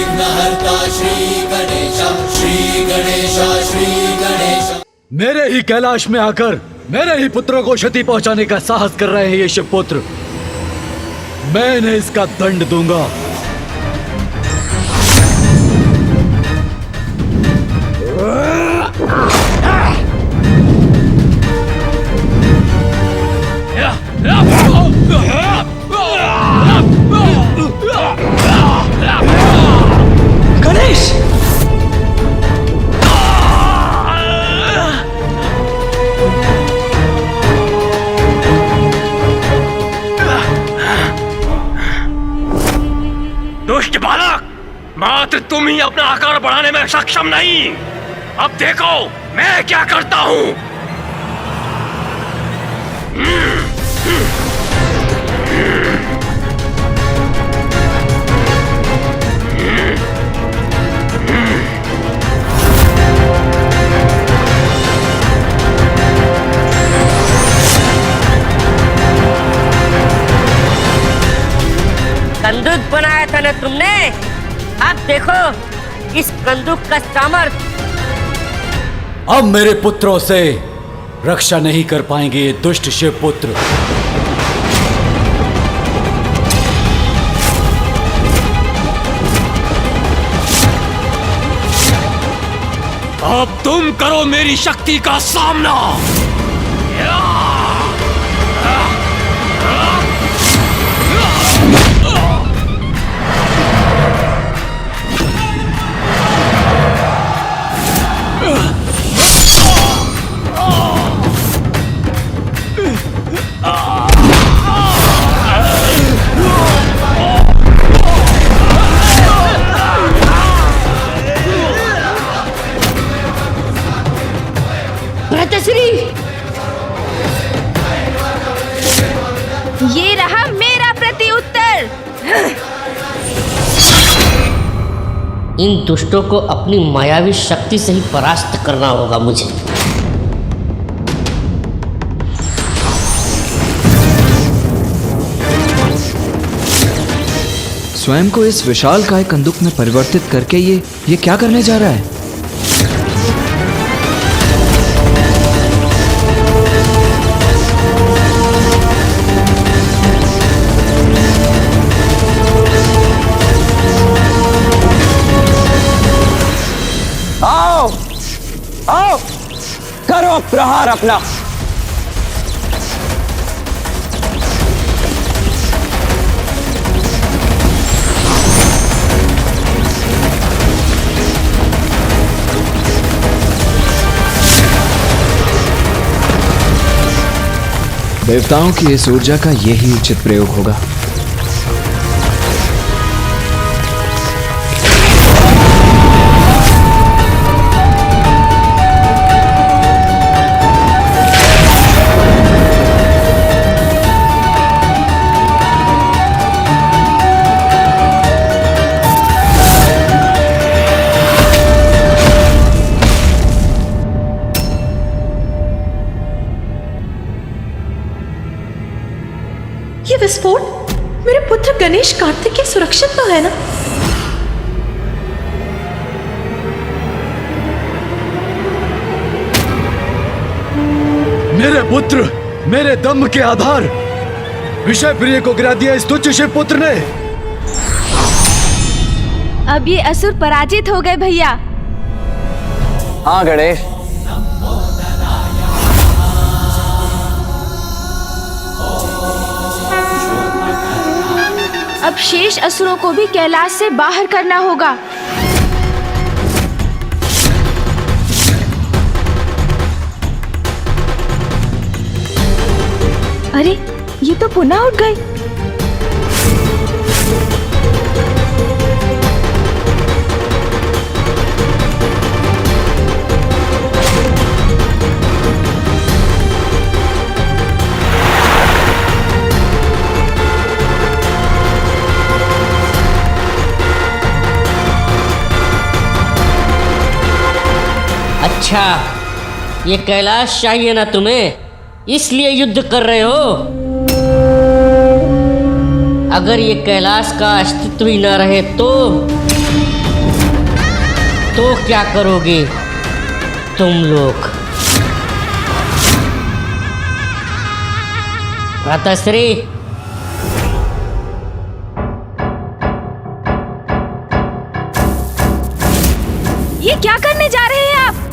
विघ्नहर्ता श्री गणेश, श्री गणेश, श्री गणेश। मेरे ही कैलाश में आकर मेरे ही पुत्रों को क्षति पहुंचाने का साहस कर रहे हैं ये शिवपुत्र। मैं इन्हें इसका दंड दूंगा। गणेश! दुष्ट बालक, मात्र तुम ही अपना आकार बढ़ाने में सक्षम नहीं। अब देखो मैं क्या करता हूँ। कंदूक बनाया था ना तुमने, अब देखो इस कंदूक का सामर्थ्य। अब मेरे पुत्रों से रक्षा नहीं कर पाएंगे ये दुष्ट शिवपुत्र। अब तुम करो मेरी शक्ति का सामना। भ्राताश्री, ये रहा मेरा प्रति उत्तर। इन दुष्टों को अपनी मायावी शक्ति से ही परास्त करना होगा मुझे। स्वयं को इस विशालकाय कंदूक में परिवर्तित करके ये क्या करने जा रहा है? आओ, करो प्रहार अपना। देवताओं की इस ऊर्जा का यही उचित प्रयोग होगा। ये विस्फोट मेरे पुत्र गणेश कार्तिक के सुरक्षित तो है ना? मेरे पुत्र, मेरे दम के आधार विषय प्रिय को गिरा दिया इस तुच्छ शिवपुत्र ने। अब ये असुर पराजित हो गए भैया। हाँ गणेश, अब शेष असुरों को भी कैलाश से बाहर करना होगा। अरे ये तो पुनः उठ गए। अच्छा, ये कैलाश चाहिए ना तुम्हें, इसलिए युद्ध कर रहे हो। अगर ये कैलाश का अस्तित्व ही ना रहे तो क्या करोगे तुम लोग? भ्राताश्री, ये क्या करने जा रहे हैं आप?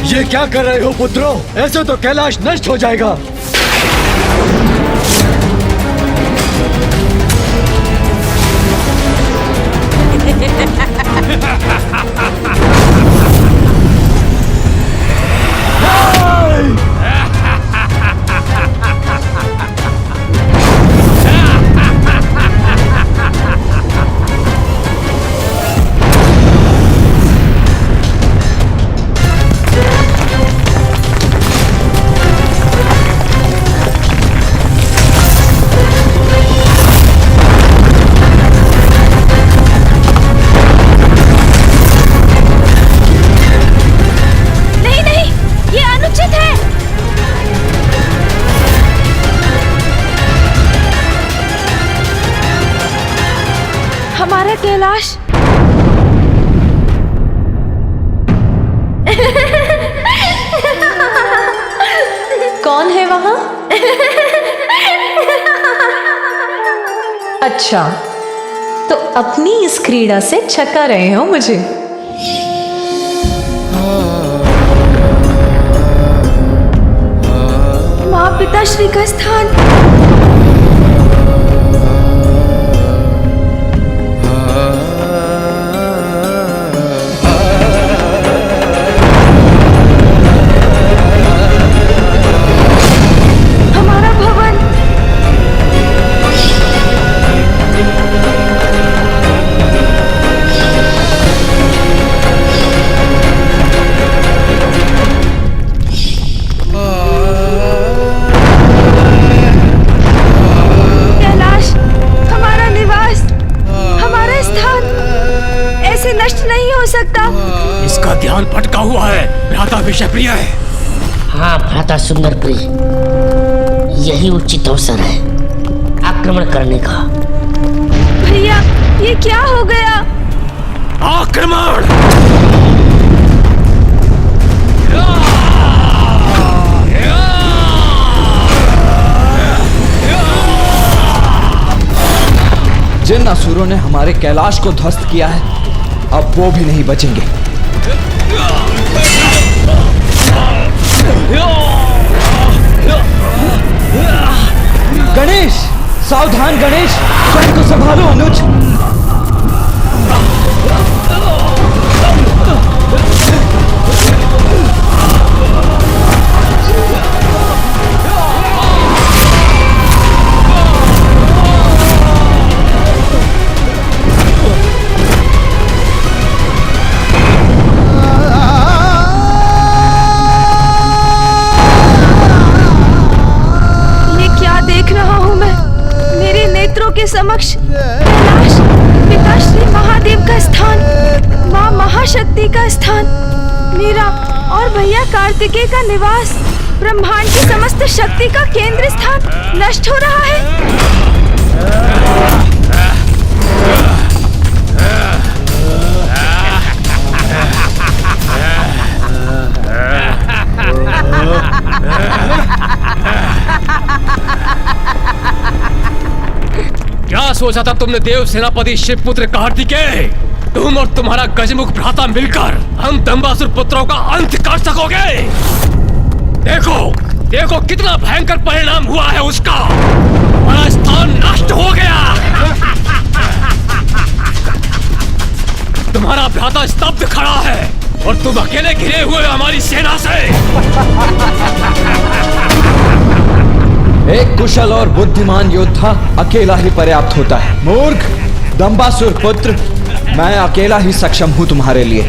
ये क्या कर रहे हो पुत्रों? ऐसे तो कैलाश नष्ट हो जाएगा। हमारा कैलाश कौन है वहां? अच्छा, तो अपनी इस क्रीड़ा से छका रहे हो मुझे। माँ पिताश्री का स्थान। इसका ध्यान भटका हुआ है। भ्राता विषयप्रिय है। हाँ भ्राता सुंदर प्रिय, यही उचित अवसर है आक्रमण करने का। भैया, ये क्या हो गया? आक्रमण! जिन असुरों ने हमारे कैलाश को ध्वस्त किया है, अब वो भी नहीं बचेंगे। गणेश, सावधान गणेश, स्वयं को संभालो अनुज। के समक्ष कैलाश, पिताश्री महादेव का स्थान, माँ महाशक्ति का स्थान, मेरा और भैया कार्तिकेय का निवास, ब्रह्मांड की समस्त शक्ति का केंद्र स्थान नष्ट हो रहा है। क्या सोचा था तुमने देव सेनापति शिवपुत्र कार्तिकेय? तुम और तुम्हारा गजमुख भ्राता मिलकर हम दंबासुर पुत्रों का अंत कर सकोगे? देखो देखो कितना भयंकर परिणाम हुआ है उसका। हमारा स्थान नष्ट हो गया। तुम्हारा भ्राता स्तब्ध खड़ा है और तुम अकेले घिरे हुए हमारी सेना से। एक कुशल और बुद्धिमान योद्धा अकेला ही पर्याप्त होता है। मूर्ख दंबासुर पुत्र, मैं अकेला ही सक्षम हूं तुम्हारे लिए।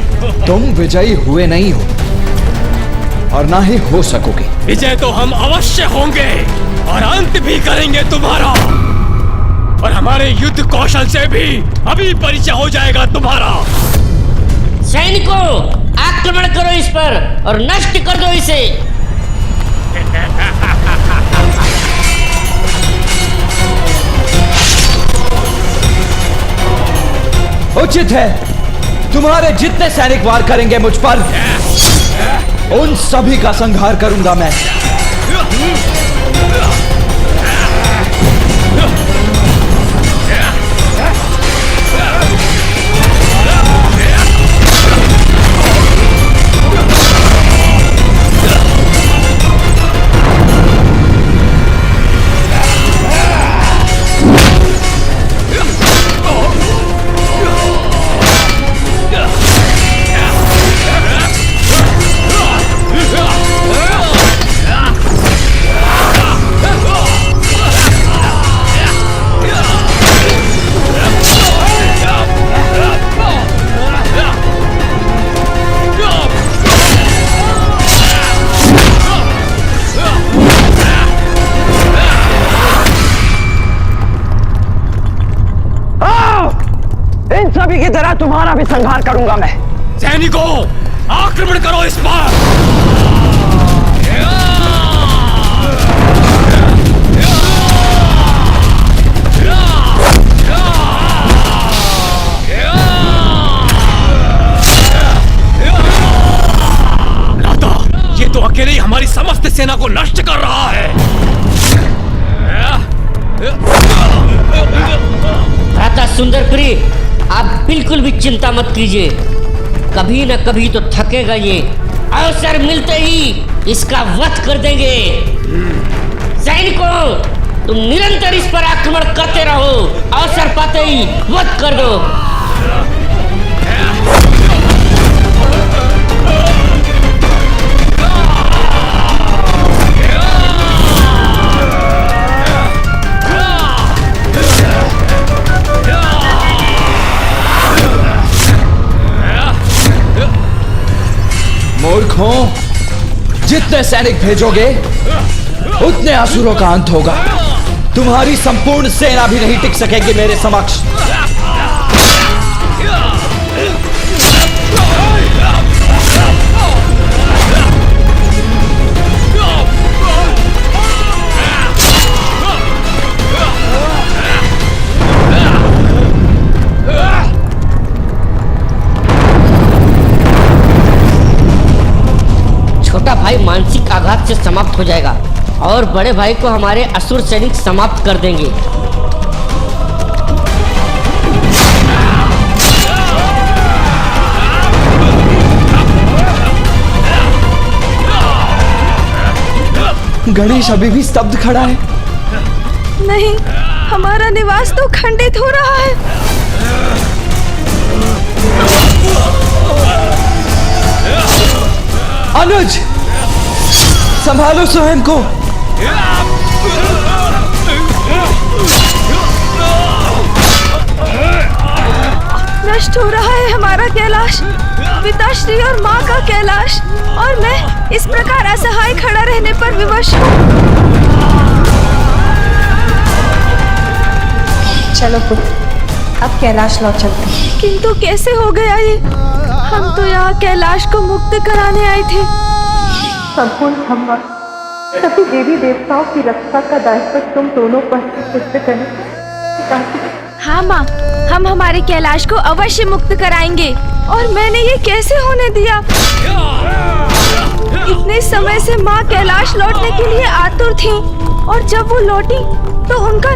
तुम विजयी हुए नहीं हो। और ना ही हो सकोगे। विजय तो हम अवश्य होंगे और अंत भी करेंगे तुम्हारा, और हमारे युद्ध कौशल से भी अभी परिचय हो जाएगा तुम्हारा। सैनिकों, आक्रमण करो इस पर और नष्ट कर दो इसे। उचित है, तुम्हारे जितने सैनिक वार करेंगे मुझ पर, उन सभी का संहार करूंगा मैं। सभी की तरह तुम्हारा भी संहार करूंगा मैं। सैनिकों, आक्रमण करो इस पर। भ्राता, ये तो अकेले ही हमारी समस्त सेना को नष्ट कर रहा है। भ्राता सुंदरप्रिय, आप बिल्कुल भी चिंता मत कीजिए, कभी न कभी तो थकेगा ये। अवसर मिलते ही इसका वध कर देंगे। सैनिकों, तुम निरंतर इस पर आक्रमण करते रहो, अवसर पाते ही वध कर दो। मूर्खों, जितने सैनिक भेजोगे उतने असुरों का अंत होगा। तुम्हारी संपूर्ण सेना भी नहीं टिक सकेगी मेरे समक्ष। छोटा भाई मानसिक आघात से समाप्त हो जाएगा और बड़े भाई को हमारे असुर सैनिक समाप्त कर देंगे। गणेश अभी भी स्तब्ध खड़ा है। नहीं, हमारा निवास तो खंडित हो रहा है। अनुज, संभालो स्वयं को। नष्ट हो रहा है हमारा कैलाश, पिताश्री और माँ का कैलाश, और मैं इस प्रकार असहाय खड़ा रहने पर विवश हूँ। चलो पुत्र, अब कैलाश लौट चलते हैं। किंतु कैसे हो गया ये? हम तो यहाँ कैलाश को मुक्त कराने आए थे। संपूर्ण ब्रह्मा, सभी देवी देवताओं की रक्षा का दायित्व तुम दोनों पर सिद्ध करें। हाँ माँ, हम हमारे कैलाश को अवश्य मुक्त कराएंगे। और मैंने ये कैसे होने दिया? इतने समय से माँ कैलाश लौटने के लिए आतुर थी, और जब वो लौटी तो उनका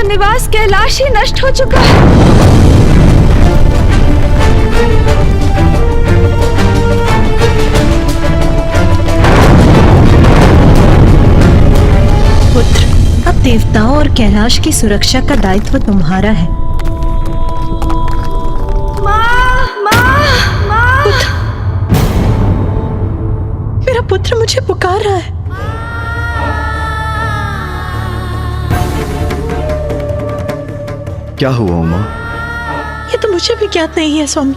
निवास कैलाश ही नष्ट हो चुका है। पुत्र, अब देवताओं और कैलाश की सुरक्षा का दायित्व तुम्हारा है। पुत्र, मेरा पुत्र मुझे पुकार रहा है। क्या हुआ उमा? ये तो मुझे भी ज्ञात नहीं है स्वामी,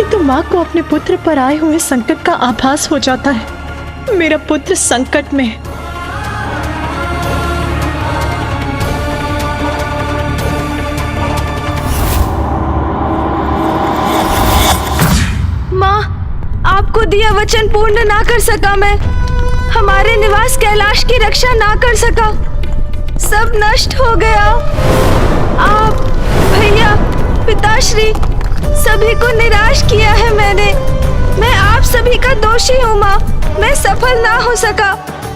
किंतु माँ को अपने पुत्र पर आए हुए संकट का आभास हो जाता है। मेरा पुत्र संकट में है। माँ, आपको दिया वचन पूर्ण ना कर सका मैं, हमारे निवास कैलाश की रक्षा ना कर सका, सब नष्ट हो गया। आप, भैया, पिताश्री, सभी को निराश किया है मैंने। मैं आप सभी का दोषी हूँ माँ, मैं सफल ना हो सका।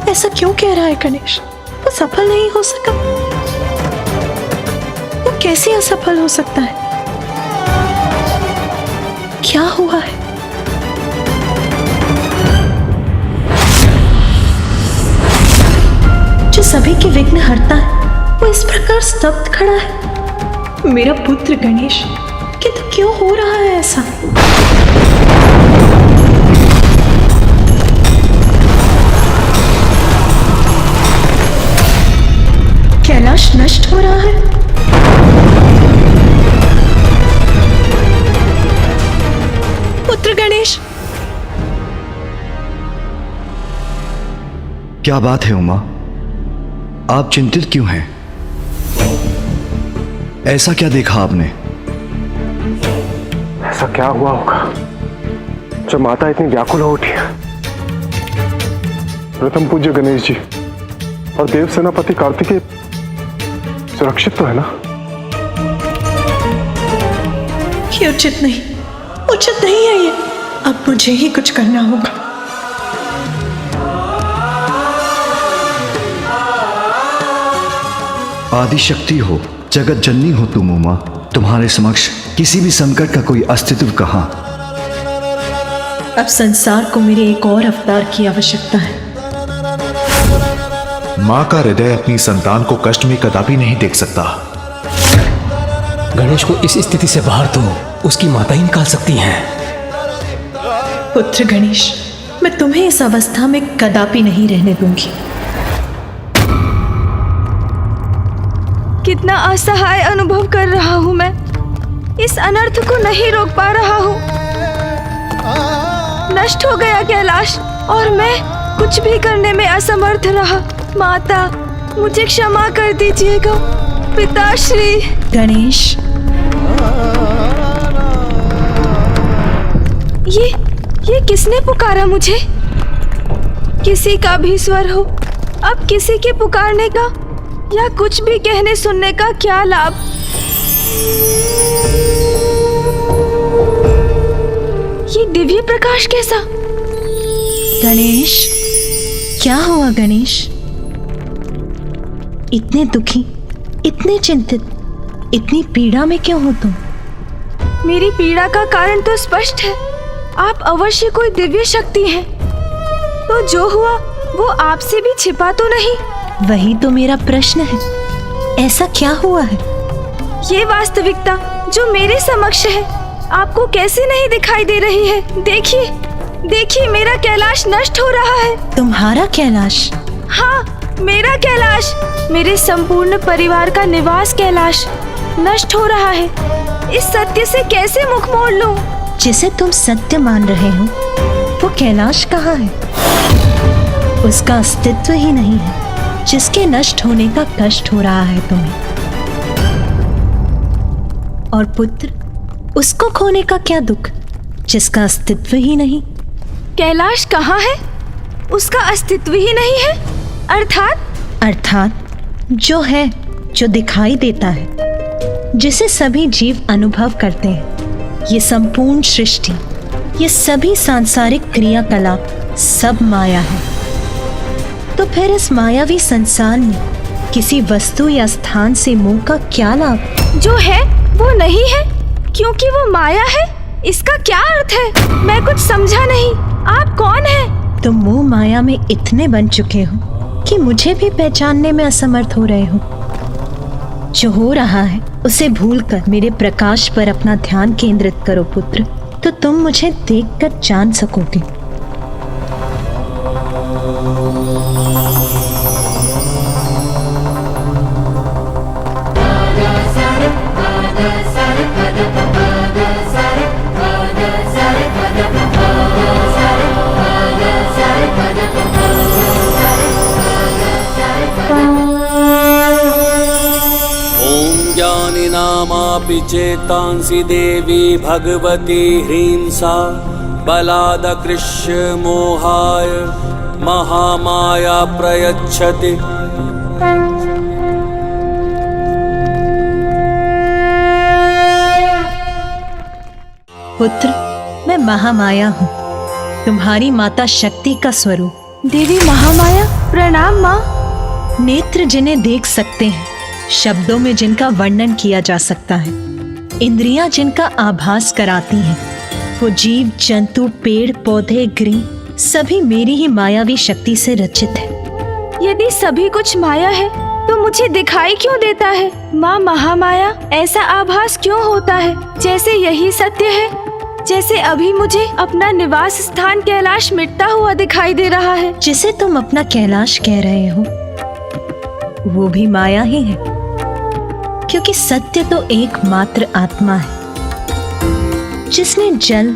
ऐसा क्यों कह रहा है गणेश? वो सफल नहीं हो सका? वो कैसे असफल हो सकता है? क्या हुआ है? जो सभी के विघ्न हरता है, वो इस प्रकार स्तब्ध खड़ा है। मेरा पुत्र गणेश, किंतु क्यों हो रहा है ऐसा? कैलाश नष्ट हो रहा है। पुत्र गणेश, क्या बात है उमा? आप चिंतित क्यों हैं? ऐसा क्या देखा आपने? ऐसा क्या हुआ होगा जब माता इतनी व्याकुल हो उठी? प्रथम पूज्य गणेश जी और देव सेनापति कार्तिकेय सुरक्षित तो है ना? ये उचित नहीं है ये। अब मुझे ही कुछ करना होगा। आदि शक्ति हो, जगत जननी हो तुम उमा। तुम्हारे समक्ष किसी भी संकट का कोई अस्तित्व कहाँ? अब संसार को मेरे एक और अवतार की आवश्यकता है। माँ का हृदय अपनी संतान को कष्ट में कदापि नहीं देख सकता। गणेश को इस स्थिति से बाहर तो उसकी माता ही निकाल सकती हैं। पुत्र गणेश, मैं तुम्हें इस अवस्था में कदापि नहीं रहने दूंगी। कितना असहाय अनुभव कर रहा हूँ मैं, इस अनर्थ को नहीं रोक पा रहा हूँ। नष्ट हो गया कैलाश और मैं कुछ भी करने में असमर्थ रहा। माता, मुझे क्षमा कर दीजिएगा। पिताश्री। गणेश, ये किसने पुकारा मुझे? किसी का भी स्वर हो, अब किसी के पुकारने का या कुछ भी कहने सुनने का क्या लाभ? ये दिव्य प्रकाश कैसा? गणेश, क्या हुआ गणेश? इतने दुखी, इतने चिंतित, इतनी पीड़ा में क्यों हो तुम? मेरी पीड़ा का कारण तो स्पष्ट है। आप अवश्य कोई दिव्य शक्ति हैं। तो जो हुआ वो आपसे भी छिपा तो नहीं? वही तो मेरा प्रश्न है। ऐसा क्या हुआ है? ये वास्तविकता जो मेरे समक्ष है आपको कैसे नहीं दिखाई दे रही है? देखिए, देखिए, मेरा कैलाश नष्ट हो रहा है। तुम्हारा कैलाश? हाँ, मेरा कैलाश, मेरे संपूर्ण परिवार का निवास कैलाश नष्ट हो रहा है। इस सत्य से कैसे मुख मोड़ लूं? जिसे तुम सत्य मान रहे हो वो कैलाश कहाँ है? उसका अस्तित्व ही नहीं है। जिसके नष्ट होने का कष्ट हो रहा है तुम्हें। और पुत्र, उसको खोने का क्या दुख जिसका अस्तित्व ही नहीं? कैलाश कहाँ है? उसका अस्तित्व ही नहीं है। अर्थात जो है, जो दिखाई देता है, जिसे सभी जीव अनुभव करते हैं। ये संपूर्ण सृष्टि, ये सभी सांसारिक क्रियाकलाप सब माया है। तो फिर इस मायावी संसार में किसी वस्तु या स्थान से मोह का क्या लाभ? जो है वो नहीं है क्योंकि वो माया है, इसका क्या अर्थ है? मैं कुछ समझा नहीं। आप कौन हैं? तुम मोह माया में इतने बन चुके हो कि मुझे भी पहचानने में असमर्थ हो रहे हो। जो हो रहा है उसे भूलकर मेरे प्रकाश पर अपना ध्यान केंद्रित करो पुत्र, तो तुम मुझे देखकर जान सकोगे। मामापि चेतांसि देवी भगवती ह्रीं सा बलादकृष्य मोहाय महामाया प्रयच्छति। पुत्र, मैं महामाया हूँ, तुम्हारी माता शक्ति का स्वरूप। देवी महामाया, प्रणाम माँ। नेत्र जिन्हें देख सकते हैं, शब्दों में जिनका वर्णन किया जा सकता है, इंद्रियां जिनका आभास कराती हैं, वो जीव जंतु पेड़ पौधे गृह सभी मेरी ही मायावी शक्ति से रचित है। यदि सभी कुछ माया है तो मुझे दिखाई क्यों देता है? माँ महामाया, ऐसा आभास क्यों होता है जैसे यही सत्य है? जैसे अभी मुझे अपना निवास स्थान कैलाश मिटता हुआ दिखाई दे रहा है। जिसे तुम अपना कैलाश कह रहे हो वो भी माया ही है, क्योंकि सत्य तो एकमात्र आत्मा है जिसने जल,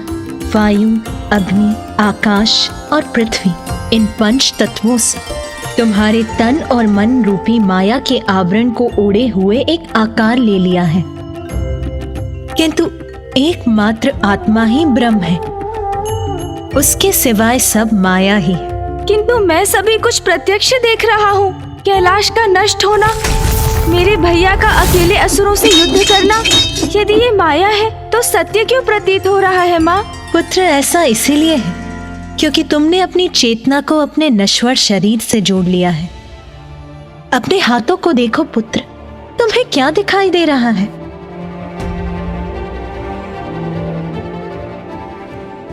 वायु, अग्नि, आकाश और पृथ्वी इन पंच तत्वों से तुम्हारे तन और मन रूपी माया के आवरण को ओढ़े हुए एक आकार ले लिया है। किंतु एकमात्र आत्मा ही ब्रह्म है, उसके सिवाय सब माया ही है। किंतु मैं सभी कुछ प्रत्यक्ष देख रहा हूँ। कैलाश का नष्ट होना, मेरे भैया का अकेले असुरों से युद्ध करना, यदि ये माया है तो सत्य क्यों प्रतीत हो रहा है माँ? पुत्र, ऐसा इसीलिए है क्योंकि तुमने अपनी चेतना को अपने नश्वर शरीर से जोड़ लिया है। अपने हाथों को देखो पुत्र, तुम्हें क्या दिखाई दे रहा है?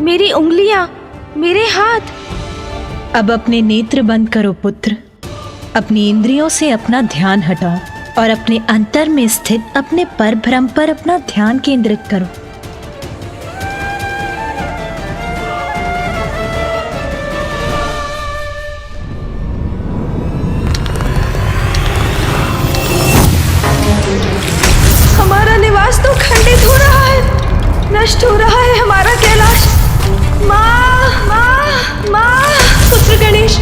मेरी उंगलियां, मेरे हाथ। अब अपने नेत्र बंद करो पुत्र, अपनी इंद्रियों से अपना ध्यान हटाओ और अपने अंतर में स्थित अपने परब्रह्म पर अपना ध्यान केंद्रित करो। हमारा निवास तो खंडित हो रहा है, नष्ट हो रहा है हमारा कैलाश। माँ, माँ, माँ। पुत्र गणेश,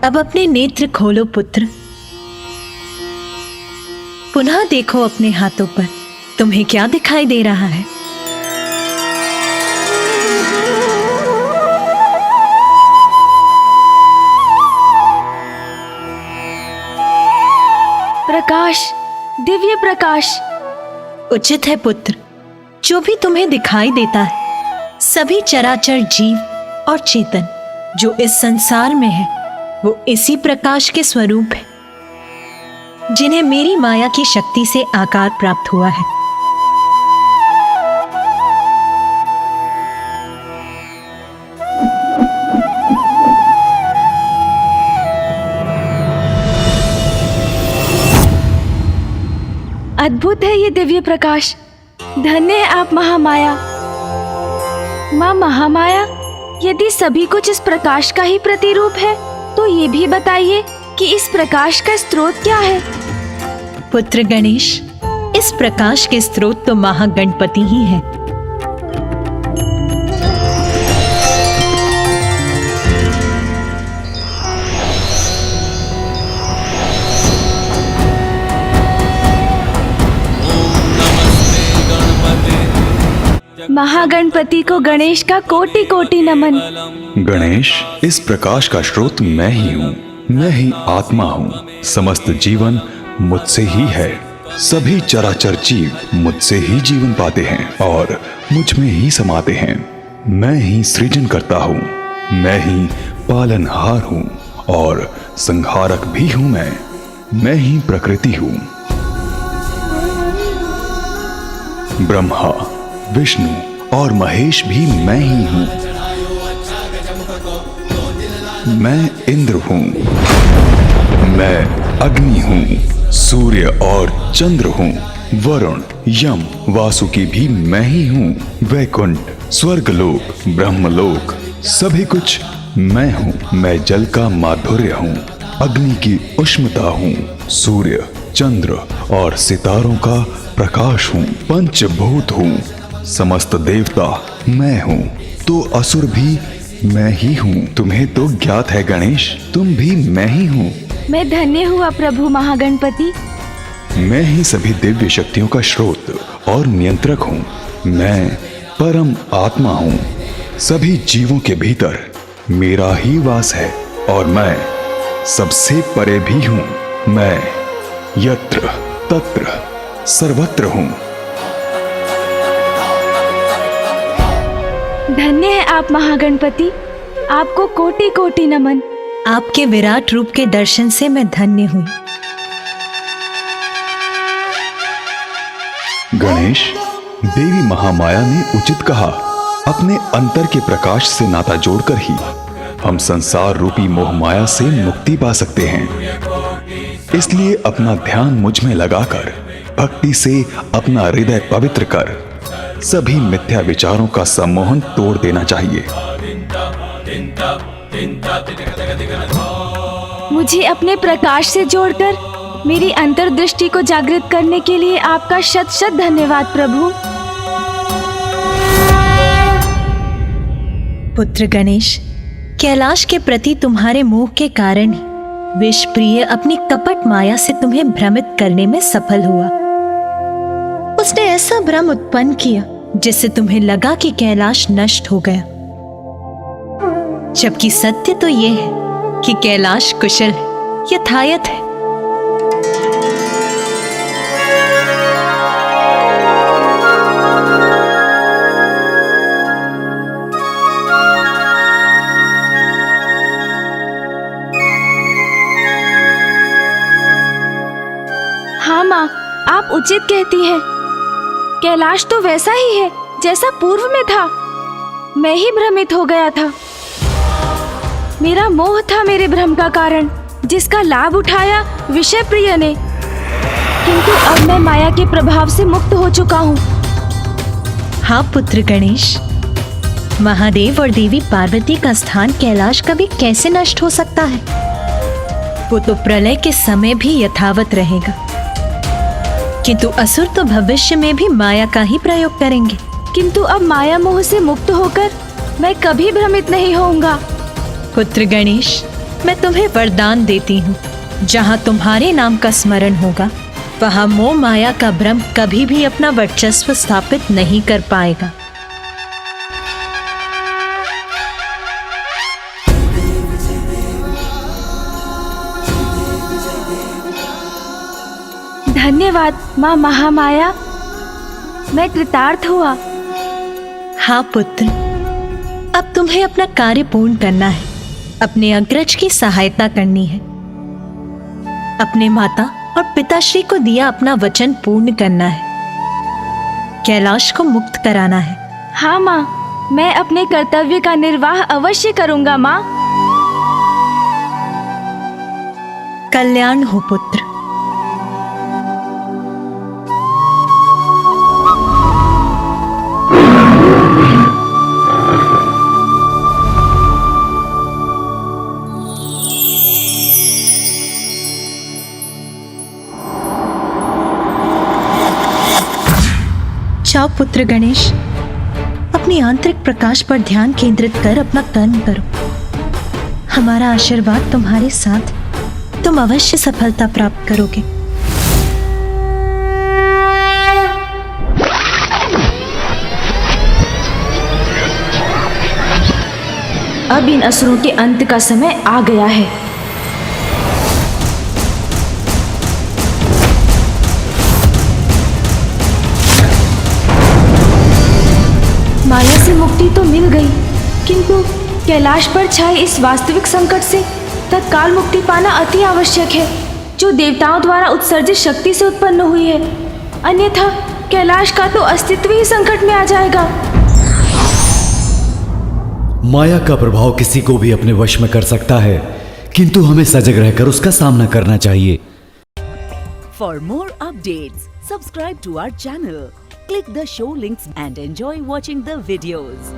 अब अपने नेत्र खोलो पुत्र, पुनः देखो अपने हाथों पर, तुम्हें क्या दिखाई दे रहा है? प्रकाश, दिव्य प्रकाश। उचित है पुत्र, जो भी तुम्हें दिखाई देता है सभी चराचर जीव और चेतन जो इस संसार में है वो इसी प्रकाश के स्वरूप है जिन्हें मेरी माया की शक्ति से आकार प्राप्त हुआ है। अद्भुत है ये दिव्य प्रकाश। धन्य है आप महामाया। माँ महामाया, यदि सभी कुछ इस प्रकाश का ही प्रतिरूप है तो ये भी बताइए कि इस प्रकाश का स्रोत क्या है? पुत्र गणेश, इस प्रकाश के स्रोत तो महागणपति ही है। महागणपति को गणेश का कोटि कोटि नमन। गणेश, इस प्रकाश का स्रोत मैं ही हूँ, मैं ही आत्मा हूँ। समस्त जीवन मुझसे ही है, सभी चराचर जीव मुझसे ही जीवन पाते हैं और मुझ में ही समाते हैं। मैं ही सृजन करता हूँ, मैं ही पालनहार हूँ और संहारक भी हूँ। मैं ही प्रकृति हूँ। ब्रह्मा, विष्णु और महेश भी मैं ही हूँ। मैं इंद्र हूँ, मैं अग्नि हूँ, सूर्य और चंद्र हूँ, वरुण, यम, वासुकी भी मैं ही हूँ। वैकुंठ, स्वर्गलोक, ब्रह्मलोक, सभी कुछ मैं हूँ। मैं जल का माधुर्य हूँ, अग्नि की उष्णता हूँ, सूर्य, चंद्र और सितारों का प्रकाश हूँ, पंचभूत हूँ, समस्त देवता मैं हूँ, तो असुर भी मैं ही हूँ। तुम्हें तो ज्ञात है गणेश, तुम भी मैं ही हूँ। मैं धन्य हुआ प्रभु महागणपति। मैं ही सभी दिव्य शक्तियों का स्रोत और नियंत्रक हूँ। मैं परम आत्मा हूँ। सभी जीवों के भीतर मेरा ही वास है और मैं सबसे परे भी हूँ। मैं यत्र तत्र सर्वत्र हूँ। धन्य है आप महागणपति, आपको कोटि कोटि नमन। आपके विराट रूप के दर्शन से मैं धन्य हुई। गणेश, देवी महामाया ने उचित कहा, अपने अंतर के प्रकाश से नाता जोड़कर ही हम संसार रूपी मोह माया से मुक्ति पा सकते हैं। इसलिए अपना ध्यान मुझ में लगाकर भक्ति से अपना हृदय पवित्र कर सभी मिथ्या विचारों का सम्मोहन तोड़ देना चाहिए। मुझे अपने प्रकाश से जोड़कर मेरी अंतर्दृष्टि को जागृत करने के लिए आपका शत शत धन्यवाद प्रभु। पुत्र गणेश, कैलाश के प्रति तुम्हारे मोह के कारण ही विषप्रिय अपनी कपट माया से तुम्हें भ्रमित करने में सफल हुआ। उसने ऐसा भ्रम उत्पन्न किया जिससे तुम्हें लगा कि कैलाश नष्ट हो गया, जबकि सत्य तो यह है कि कैलाश कुशल है, यथायथ है। हाँ माँ, आप उचित कहती हैं। कैलाश तो वैसा ही है जैसा पूर्व में था। मैं ही भ्रमित हो गया था। मेरा मोह था मेरे भ्रम का कारण, जिसका लाभ उठाया विषय प्रिय ने। किंतु अब मैं माया के प्रभाव से मुक्त हो चुका हूँ। हाँ पुत्र गणेश, महादेव और देवी पार्वती का स्थान कैलाश कभी कैसे नष्ट हो सकता है? वो तो प्रलय के समय भी यथावत रहेगा। किंतु असुर तो भविष्य में भी माया का ही प्रयोग करेंगे। किंतु अब माया मोह से मुक्त होकर मैं कभी भ्रमित नहीं होऊंगा। पुत्र गणेश, मैं तुम्हें वरदान देती हूँ, जहाँ तुम्हारे नाम का स्मरण होगा वहाँ मोह माया का भ्रम कभी भी अपना वर्चस्व स्थापित नहीं कर पाएगा। धन्यवाद माँ महामाया, मैं कृतार्थ हुआ। हाँ पुत्र, अब तुम्हें अपना कार्य पूर्ण करना है, अपने अग्रज की सहायता करनी है, अपने माता और पिताश्री को दिया अपना वचन पूर्ण करना है, कैलाश को मुक्त कराना है। हाँ माँ, मैं अपने कर्तव्य का निर्वाह अवश्य करूंगा माँ। कल्याण हो पुत्र। जाओ पुत्र गणेश, अपनी आंतरिक प्रकाश पर ध्यान केंद्रित कर अपना कर्म करो। हमारा आशीर्वाद तुम्हारे साथ, तुम अवश्य सफलता प्राप्त करोगे। अब इन असुरों के अंत का समय आ गया है। माया से मुक्ति तो मिल गई, किंतु कैलाश पर छाए इस वास्तविक संकट से तत्काल मुक्ति पाना अति आवश्यक है, जो देवताओं द्वारा उत्सर्जित शक्ति से उत्पन्न हुई है। अन्यथा कैलाश का तो अस्तित्व ही संकट में आ जाएगा। माया का प्रभाव किसी को भी अपने वश में कर सकता है, किंतु हमें सजग रहकर उसका सामना करना चाहिए। For more updates, subscribe to our channel, click the show links and enjoy watching the videos.